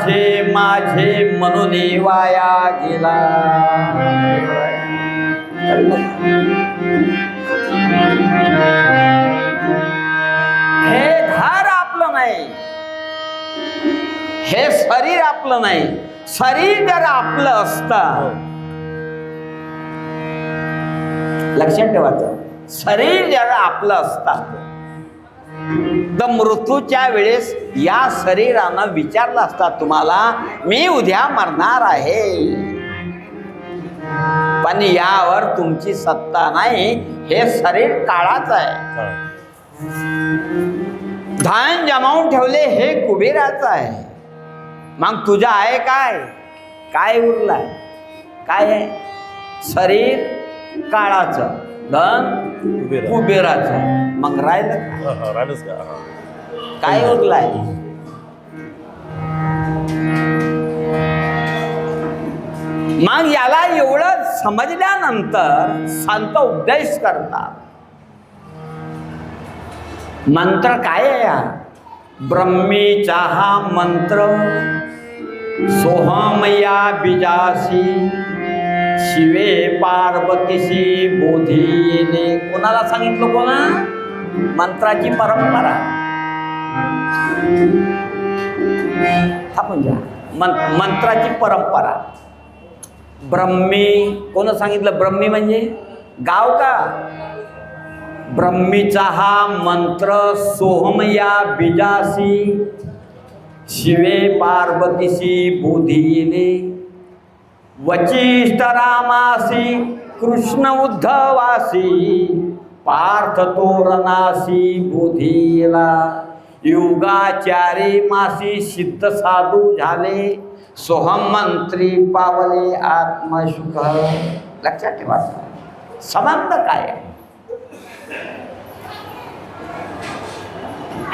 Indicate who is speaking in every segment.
Speaker 1: माझे माझे म्हणून वाया गेला. हे घर आपलं नाही, हे शरीर आपलं नाही. शरीर जर आपलं असतं, लक्षात ठेवायचं, शरीर जर आपलं असतं तर मृत्यूच्या वेळेस या शरीरानं विचारलं असता तुम्हाला, मी उद्या मरणार आहे, पण यावर तुमची सत्ता नाही. हे शरीर काळाचं आहे. धन जमावून ठेवले हे कुबेराचं आहे. मग तुझं आहे काय? काय उरलाय? काय आहे? शरीर काळाचं, धन कुबेराचं. मग राहिलं काय उरलाय? मग याला एवढं समजल्यानंतर संत उपदेश करतात. मंत्र काय आहे या? ब्रह्मीचा हा मंत्र, सोहम या बीजासी, शिवे पार्वतीशी बोधी येणे. कोणाला सांगितलं? कोणा? मंत्राची परंपरा. आपण घ्या मंत्राची परंपरा. ब्रह्मी कोण सांगितलं? ब्रह्मी म्हणजे गाव का? ब्रह्मीचा हा मंत्र, सोहम या बीजासी, शिवे पार्वतीशी बोधी येणे, वचिष्ठ रामासी, कृष्ण उद्धवासी, पार्थ तोरणासी बोधीला, योगाचारी मासी सिद्ध साधू झाले, सोहम मंत्री पावले आत्मसुख. लक्षात ठेवा संबंध काय आहे.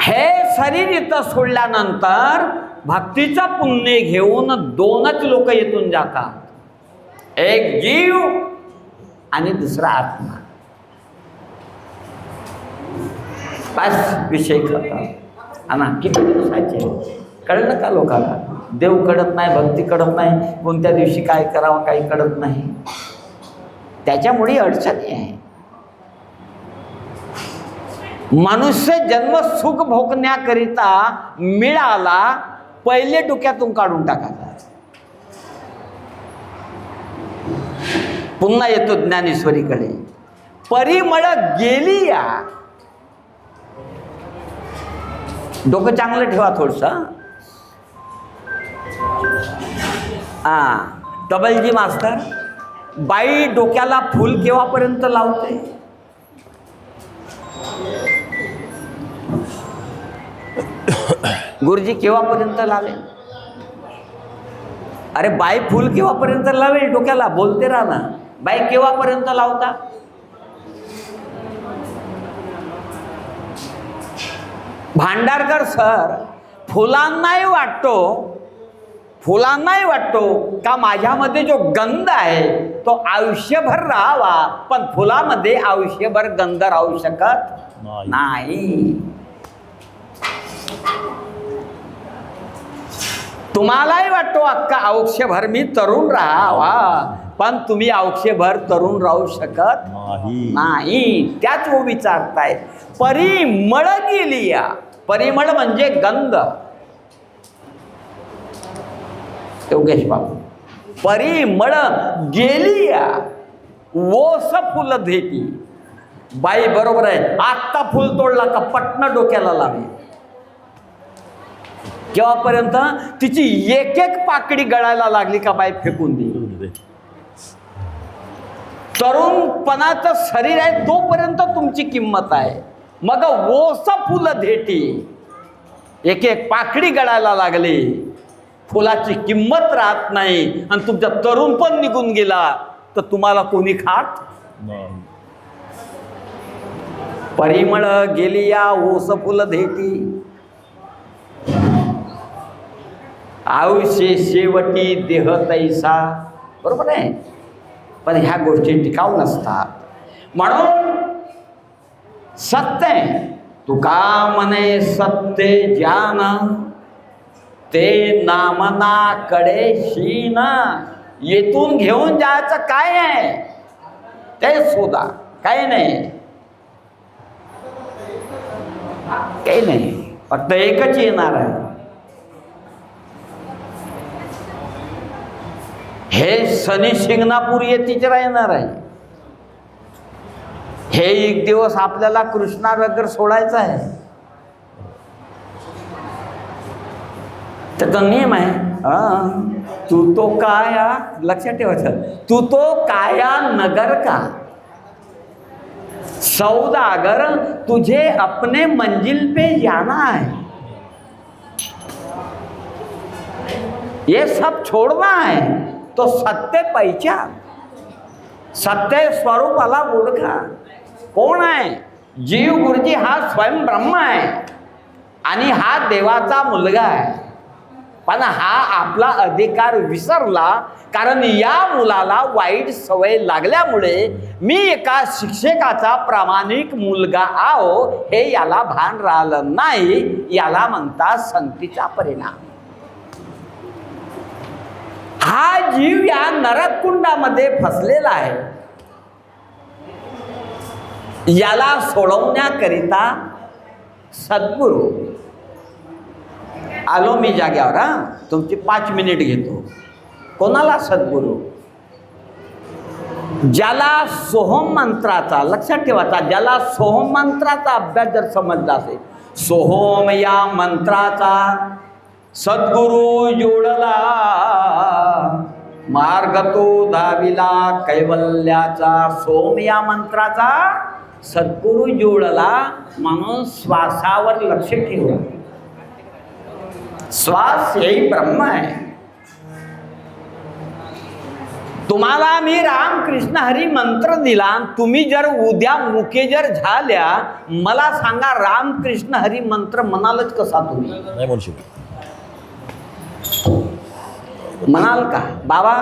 Speaker 1: हे शरीर इथं सोडल्यानंतर भक्तीचं पुण्य घेऊन दोनच लोक येथून जातात, एक जीव आणि दुसरा आत्मा. बस विषय करतात. आणि किती दिवसाचे कळलं का लोकांना? देव कळत नाही, भक्ती कळत नाही, कोणत्या दिवशी काय करावं काही कळत नाही. त्याच्यामुळे अडचणी आहे. मनुष्य जन्म सुख भोगण्याकरिता मिळाला, पहिले डोक्यातून काढून टाकायचा. पुन्हा येतो ज्ञानेश्वरीकडे. परिमळ गेली या. डोकं चांगलं ठेवा थोडंसं. डबलजी मास्तर, बाई डोक्याला फूल केव्हापर्यंत लावते? गुरुजी केव्हापर्यंत लावेल? अरे बाई फूल केव्हापर्यंत लावेल डोक्याला? बोलते राहा ना. बाई केव्हापर्यंत लावता? भांडारकर सर फुलांनाही वाटतो का माझ्यामध्ये जो गंध आहे तो आयुष्यभर राहावा, पण फुलामध्ये आयुष्यभर गंध राहू शकत नाही. तुम्हालाही वाटतो अख्खा आयुष्यभर मी तरुण राहावा, पण तुम्ही आयुष्यभर तरुण राहू शकत नाही. त्याच वो विचारताय. परिमळ गेली या. परिमळ म्हणजे गंध. योगेश बाबू, परिमळ गेली या, ओस फुल देती. बाई बरोबर आहे. आत्ता फुल तोडला का पटन डोक्याला लावे. केव्हापर्यंत? तिची एक एक पाकडी गळायला लागली का बाई फेकून दे. तरुणपणाचं शरीर आहे तोपर्यंत तुमची किंमत आहे. मग ओस फुल धेटी, एक एक पाकडी गळायला लागली, फुलाची किंमत राहत नाही, आणि तुमचा तरुण पण निघून गेला तर तुम्हाला कोणी खात नाही. परिमळ गेली या, ओस फुल धेटी. आयुष्य शेवटी देह तैसा. बरोबर आहे. पण ह्या गोष्टी टिकाऊ नसतात. म्हणून सत्य तुका म्हणे सत्य ज्ञान, ते नामनाकडे शीन, येथून घेऊन जायचं काय आहे ते शोधा. काही नाही, काही नाही, फक्त एकच येणार आहे. हे शनी शिंगणापूर येथेच राहणार आहे. हे एक दिवस आपल्याला कृष्णानगर सोडायचं आहे. त्याचा नियम आहे. तू तो काया, लक्षात ठेवायचं, तू तो काया नगर का सौदागर, तुझे अपने मंजिल पे जाना है, ये सब छोड़ना है. तो सत्य पहचान, सत्य स्वरूपाला ओळखा. कोण आहे? जीव गुरुजी हा स्वयं ब्रह्म आहे आणि हा देवाचा मुलगा आहे. पण हा आपला अधिकार विसरला, कारण या मुलाला वाईट सवय लागल्यामुळे मी एका शिक्षकाचा प्रामाणिक मुलगा आहो हे याला भान राहिलं नाही. याला म्हणतात संगतीचा परिणाम. हा जीव या नरककुंडामध्ये फसलेला आहे. याला सोडवण्याकरिता सद्गुरू, आलो मी जाग्यावर, तुमची 5 मिनिट घेतो. कोणाला? सद्गुरू. ज्याला सोहम मंत्राचा, लक्षात ठेवायचा, ज्याला सोहम मंत्राचा अभ्यास जर समजला असेल, सोहम या मंत्राचा सद्गुरू जोडला, मार्ग तो धाविला कैवल्याचा. सोम या मंत्राचा सद्गुरू जोडला, म्हणून श्वासावर लक्ष ठेवा. श्वास हेही ब्रह्म आहे. तुम्हाला मी रामकृष्ण हरी मंत्र दिला, तुम्ही जर उद्या मुके जर झाल्या, मला सांगा रामकृष्ण हरी मंत्र म्हणालच कसा? तुम्ही
Speaker 2: नाही म्हणू शकत.
Speaker 1: म्हणाल का? बाबा,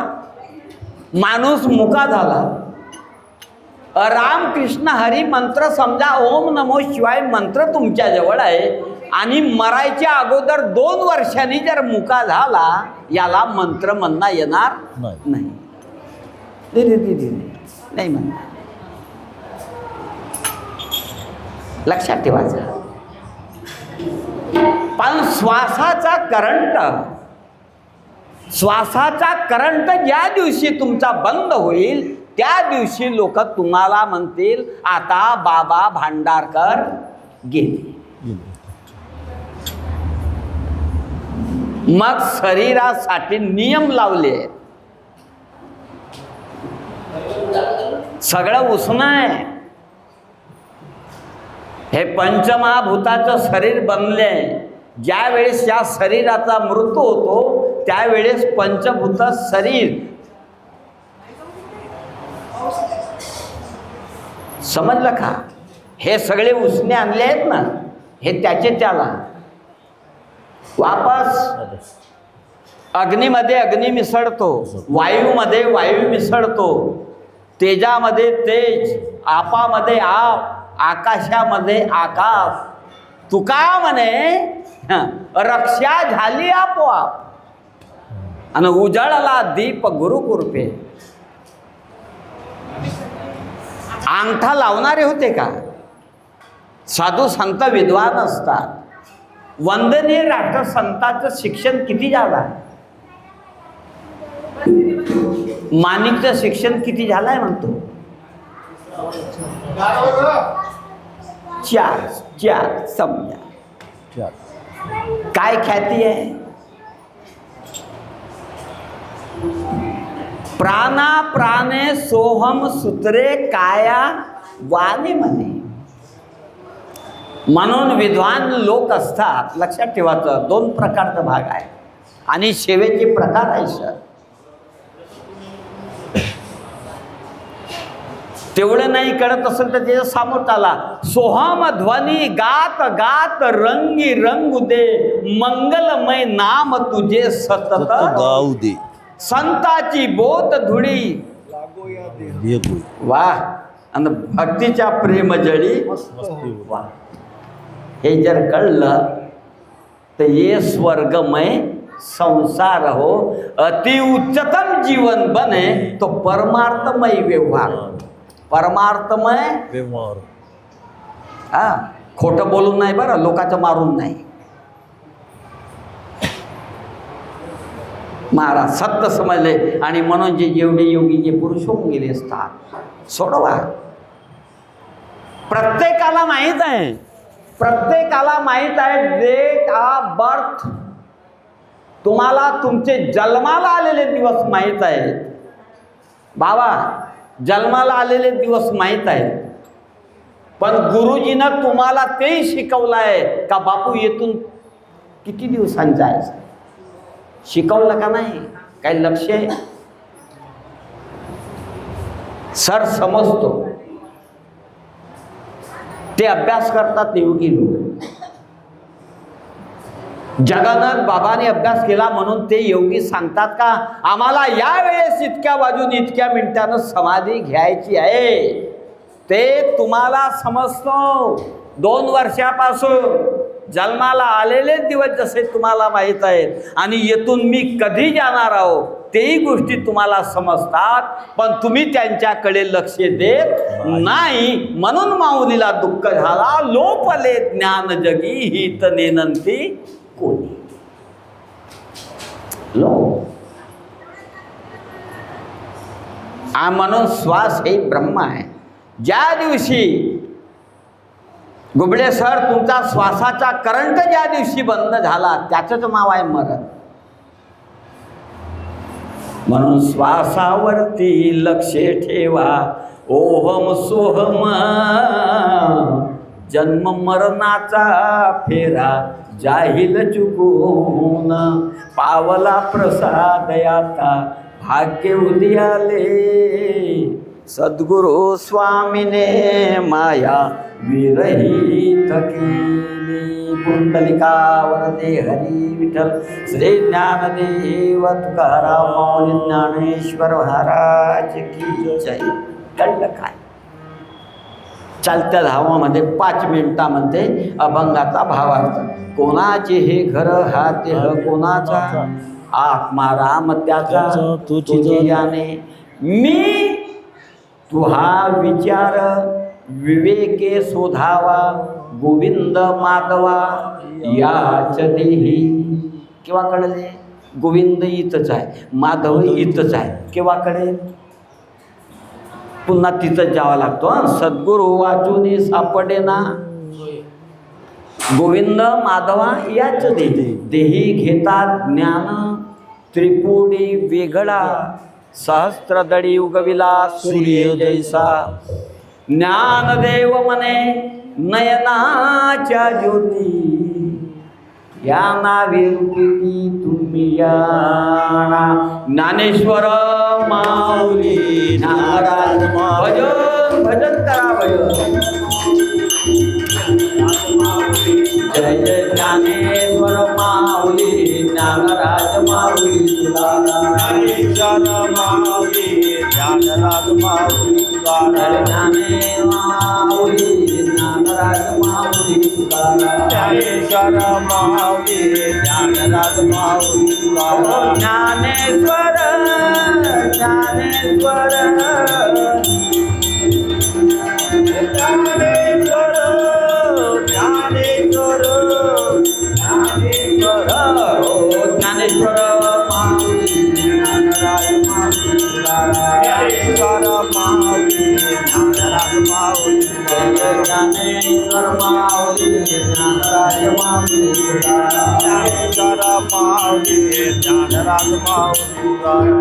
Speaker 1: माणूस मुका झाला, रामकृष्ण हरी मंत्र समजा, ओम नमो शिवाय मंत्र तुमच्या जवळ आहे, आणि मरायच्या अगोदर 2 वर्षांनी जर मुका झाला, याला मंत्र म्हणता येणार नाही. नाही म्हणणार. लक्षात ठेवायचं. पण श्वासाचा करंट ज्या दिवशी तुमचा बंद होईल, त्या दिवशी लोक तुम्हाला म्हणतील आता बाबा भांडारकर गेले. मग शरीरासाठी नियम लावले. सगळं उष्ण आहे. हे पंचमहाभूताचं शरीर बनले. ज्या वेळेस या शरीराचा मृत्यू होतो, त्यावेळेस पंचभूत शरीर, समजलं का? हे सगळे उसने आणले आहेत ना, हे त्याचे त्याला वापस अग्नीमध्ये अग्नी मिसळतो, वायूमध्ये वायू मिसळतो, तेजामध्ये तेज, आपामध्ये आप, आकाशामध्ये आकाश. तुका म्हणे रक्षा झाली आपोआप, आणि उजाळला दीप गुरुकृपे. अंगठा लावणारे होते का? साधू संत विद्वान असतात. वंदनीय राष्ट्रसंतांचं शिक्षण किती झालं? माणिकचं शिक्षण किती झालंय म्हणतो? 4 समजा. काय ख्याती आहे? प्राणा प्राणे सोहम सूत्रे काया वाणी म्हणे. म्हणून विद्वान लोक असतात. लक्षात ठेवायचं, 2 प्रकारचा भाग आहे आणि सेवेचे प्रकार आहे सर. तेवढं नाही कळत असेल तर त्याच्या समोर आला. सोहम ध्वनी गात गात रंगी रंगू दे, मंगलमय नाम तुझे सतत
Speaker 2: गाऊ दे,
Speaker 1: संताची बोत धुळी. वाह. आणि भक्तीच्या प्रेमजळी. हे जर कळलं तर ये स्वर्गमय संसार हो अति उच्चतम जीवन बने तो परमार्थमय व्यवहार, परमार्थमय
Speaker 2: व्यवहार.
Speaker 1: हा, खोटं बोलून नाही बरं, लोकांचं मारून नाही. महाराज सत्य समजले आणि म्हणून जे जेवढे योगी जे पुरुष होऊन गेले असतात सोडवा. प्रत्येकाला माहीत आहे, प्रत्येकाला माहीत आहे डेट ऑफ बर्थ. तुम्हाला तुमचे जन्माला आलेले दिवस माहीत आहेत बाबा, जन्माला आलेले दिवस माहीत आहेत. पण गुरुजीनं तुम्हाला तेही शिकवलं आहे का बापू येथून किती दिवसांचा आहे, शिकवलं का नाही? काही लक्ष आहे? सर समजतो, ते अभ्यास करतात योगी लोक. जगन्नाथ बाबाने अभ्यास केला म्हणून ते योगी सांगतात का आम्हाला या वेळेस इतक्या वाजून इतक्या मिनिटानं समाधी घ्यायची आहे. ते तुम्हाला समजतो. 2 वर्षापासून जन्माला आलेले दिवस जसे तुम्हाला माहीत आहेत आणि येथून मी कधी जाणार आहो तेही गोष्टी तुम्हाला समजतात, पण तुम्ही त्यांच्याकडे लक्ष देत नाही. म्हणून माऊलीला दुःख झाला, लोपले ज्ञान जगी हित नेनंती कोणी. म्हणून श्वास हे ब्रह्म आहे. ज्या दिवशी गुबळे सर तुमचा श्वासाचा करंट ज्या दिवशी बंद झाला त्याचंच नाव आहे मरण. म्हणून श्वासावरती लक्ष ठेवा, ओहम सोहम जन्म मरणाचा फेरा जाहिल चुकून, पावला प्रसाद आता भाग्य उदियाले, सद्गुरु स्वामीने माया विरहित केली. पुंडलिकावरते हरी विठ्ठल श्री ज्ञानदेव तुकाराम माऊली ज्ञानेश्वर महाराज की जय. कळलं काय? चालत्या धावामध्ये 5 मिनिटामध्ये अभंगाचा भावार्थ. कोणाचे हे घर हा देह कोणाचा, आत्मा राम त्याचा तुझे जाणे. मी तू हा विचार विवेके शोधावा, गोविंद माधवा याच देही. केव्हा कळले? गोविंद इथंच आहे, माधव इथंच आहे. केव्हा कळेल? पुन्हा तिथंच जावं लागतो. सद्गुरु वाचून सापडे ना, गोविंद माधवा याच देही. देही घेतात ज्ञान त्रिपुडी वेगळा, सहस्त्रदळी उगविला सूर्य जैसा. ज्ञानदेव म्हणे नयनाच्या ज्योती, या नावे रुपी तुम्ही याना. ज्ञानेश्वर माऊली नाराज. भजन भजन करा भजन. जय जय ज्ञानेश्वर माऊली ज्ञानराज माऊली
Speaker 2: ज्ञानेश्वर माऊली ज्ञानराज माऊली तुकाराम.
Speaker 1: ज्ञाने माऊली ज्ञानराज माऊली तुकाराम.
Speaker 2: ज्ञानेश्वर माऊली ज्ञानराज माऊली तुकाराम.
Speaker 1: ज्ञानेश्वर ज्ञानेश्वर
Speaker 2: ज्ञानेश्वर ज्ञानेश्वर
Speaker 1: ज्ञानेश्वर ज्ञानेश्वर माऊली ज्ञानराज माऊली तुकाराम.
Speaker 2: ज्ञानेश्वर माऊली ज्ञानराज माऊली तुकाराम.
Speaker 1: ज्ञानेश्वर माऊली ज्ञानराज माऊली तुकाराम.
Speaker 2: ज्ञानेश्वर माऊली ज्ञानराज माऊली तुकाराम.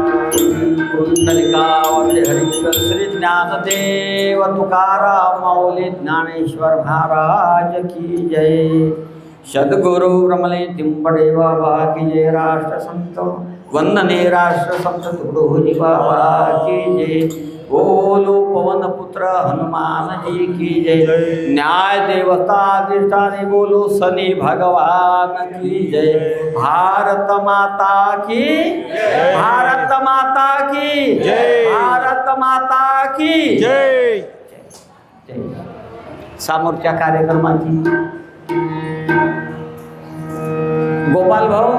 Speaker 1: पुंडलिकावरते हरिविठ्ठल श्री ज्ञानदेव तुकाराम माऊली ज्ञानेश्वर महाराज की जय. सद्गुरु ब्रह्मले तिंबडे बाबा की जय. राष्ट्रसंत वंदने राष्ट्रसंत तुकडोजी बाबा की जय. बोलो पवन पुत्र हनुमान जी की जय. न्याय देवता अधिष्ठाने बोलो शनि भगवान की जय. भारत माता की भारत माता की
Speaker 2: जय.
Speaker 1: भारत माता की
Speaker 2: जय.
Speaker 1: समोरच्या कार्यक्रमाची गोपाल भाऊ